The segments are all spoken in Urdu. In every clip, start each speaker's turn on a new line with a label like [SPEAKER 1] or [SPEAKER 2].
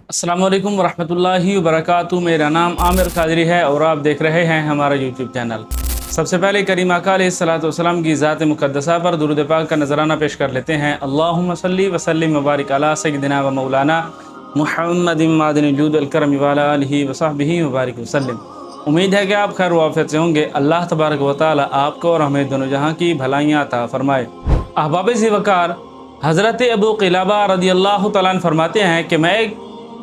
[SPEAKER 1] السلام علیکم ورحمۃ اللہ وبرکاتہ۔ میرا نام عامر قادری ہے اور آپ دیکھ رہے ہیں ہمارا یوٹیوب چینل۔ سب سے پہلے کریم آقا علیہ الصلوۃ والسلام کی ذات مقدسہ پر درود پاک کا نذرانہ پیش کر لیتے ہیں۔ اللہم صلی وسلم وبارک علی سیدنا و مولانا محمد معدن الجود والکرم وعلی آلہ وصحبہ وبارک وسلم۔ امید ہے کہ آپ خیر و عافیت سے ہوں گے۔ اللہ تبارک و تعالی آپ کو اور ہمیں دونوں جہاں کی بھلائیاں عطا فرمائے۔ احباب ذی وقار، حضرت ابو قلابہ رضی اللہ تعالیٰ عنہ فرماتے ہیں کہ میں ایک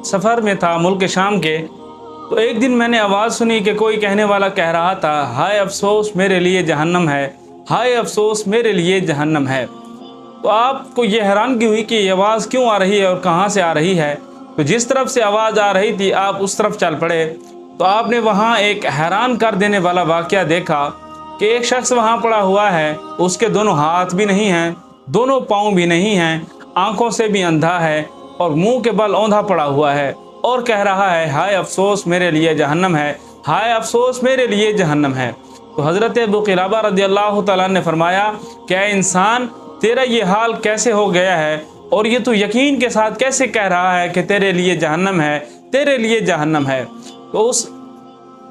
[SPEAKER 1] سفر میں تھا ملک شام کے، تو ایک دن میں نے آواز سنی کہ کوئی کہنے والا کہہ رہا تھا، ہائے افسوس میرے لیے جہنم ہے، ہائے افسوس میرے لیے جہنم ہے۔ تو آپ کو یہ حیرانگی ہوئی کہ یہ آواز کیوں آ رہی ہے اور کہاں سے آ رہی ہے؟ تو جس طرف سے آواز آ رہی تھی آپ اس طرف چل پڑے، تو آپ نے وہاں ایک حیران کر دینے والا واقعہ دیکھا کہ ایک شخص وہاں پڑا ہوا ہے، اس کے دونوں ہاتھ بھی نہیں ہیں، دونوں پاؤں بھی نہیں ہیں، آنکھوں سے بھی اندھا ہے اور منہ کے بل اوندھا پڑا ہوا ہے، اور کہہ رہا ہے ہائے افسوس میرے لیے جہنم ہے، ہائے افسوس میرے لیے جہنم ہے۔ تو حضرت ابو قلابہ رضی اللہ تعالیٰ نے فرمایا کہ اے انسان، تیرا یہ حال کیسے ہو گیا ہے اور یہ تو یقین کے ساتھ کیسے کہہ رہا ہے کہ تیرے لیے جہنم ہے، تیرے لیے جہنم ہے؟ تو اس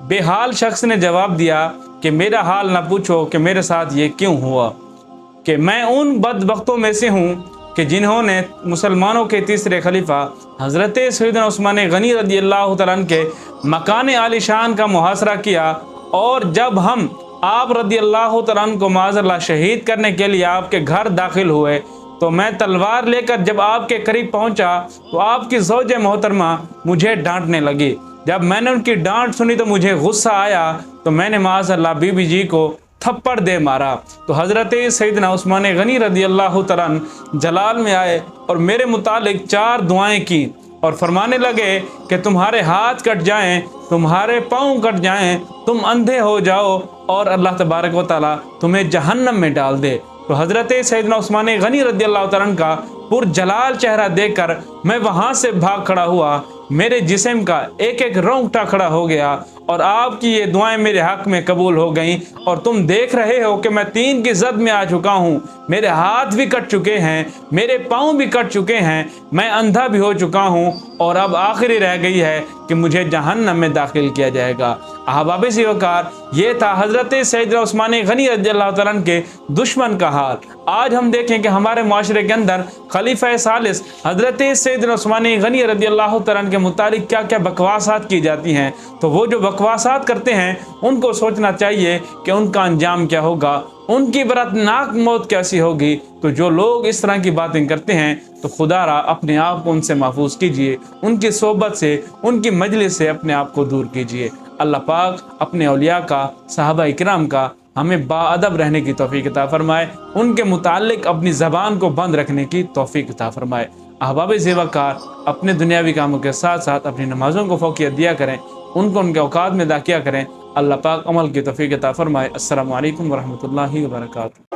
[SPEAKER 1] بے حال شخص نے جواب دیا کہ میرا حال نہ پوچھو کہ میرے ساتھ یہ کیوں ہوا، کہ میں ان بدبختوں میں سے ہوں کہ جنہوں نے مسلمانوں کے تیسرے خلیفہ حضرت سیدنا عثمان غنی رضی اللہ تعالیٰ عنہ کے مکان عالی شان کا محاصرہ کیا، اور جب ہم آپ رضی اللہ تعالیٰ عنہ کو معاذ اللہ شہید کرنے کے لیے آپ کے گھر داخل ہوئے، تو میں تلوار لے کر جب آپ کے قریب پہنچا تو آپ کی زوج محترمہ مجھے ڈانٹنے لگی۔ جب میں نے ان کی ڈانٹ سنی تو مجھے غصہ آیا، تو میں نے معاذ اللہ بی بی جی کو تھپڑ دے مارا۔ تو حضرت سیدنا عثمان غنی رضی اللہ تعالیٰ عنہ جلال میں آئے اور میرے متعلق 4 دعائیں کی اور فرمانے لگے کہ تمہارے ہاتھ کٹ جائیں، تمہارے پاؤں کٹ جائیں، تم اندھے ہو جاؤ اور اللہ تبارک و تعالیٰ تمہیں جہنم میں ڈال دے۔ تو حضرت سیدنا عثمان غنی رضی اللہ تعالیٰ عنہ کا پر جلال چہرہ دیکھ کر میں وہاں سے بھاگ کھڑا ہوا، میرے جسم کا ایک ایک رونگٹا کھڑا ہو گیا، اور آپ کی یہ دعائیں میرے حق میں قبول ہو گئیں، اور تم دیکھ رہے ہو کہ میں 3 کی زد میں آ چکا ہوں، میرے ہاتھ بھی کٹ چکے ہیں، میرے پاؤں بھی کٹ چکے ہیں، میں اندھا بھی ہو چکا ہوں، اور اب آخری رہ گئی ہے کہ مجھے جہنم میں داخل کیا جائے گا۔ احباب ذی وقار، یہ تھا حضرت سیدنا عثمان غنی رضی اللہ تعالیٰ عنہ کے دشمن کا حال۔ آج ہم دیکھیں کہ ہمارے معاشرے کے اندر خلیفہ ثالث حضرت سیدنا عثمان غنی رضی اللہ تعالیٰ عنہ کے متعلق کیا کیا بکواسات کی جاتی ہیں، تو وہ جو بکواسات کرتے ہیں ان کو سوچنا چاہیے کہ ان کا انجام کیا ہوگا، ان کی برتناک موت کیسی ہوگی۔ تو جو لوگ اس طرح کی باتیں کرتے ہیں تو خدا را اپنے آپ کو ان سے محفوظ کیجئے، ان کی صحبت سے، ان کی مجلس سے اپنے آپ کو دور کیجئے۔ اللہ پاک اپنے اولیاء کا، صحابہ اکرام کا ہمیں باادب رہنے کی توفیق عطا فرمائے، ان کے متعلق اپنی زبان کو بند رکھنے کی توفیق عطا فرمائے۔ احباب ذی وقار، اپنے دنیاوی کاموں کے ساتھ ساتھ اپنی نمازوں کو فوقیت دیا کریں، ان کو ان کے اوقات میں ادا کیا کریں۔ اللہ پاک عمل کی توفیق عطا فرمائے۔ السلام علیکم ورحمۃ اللہ وبرکاتہ۔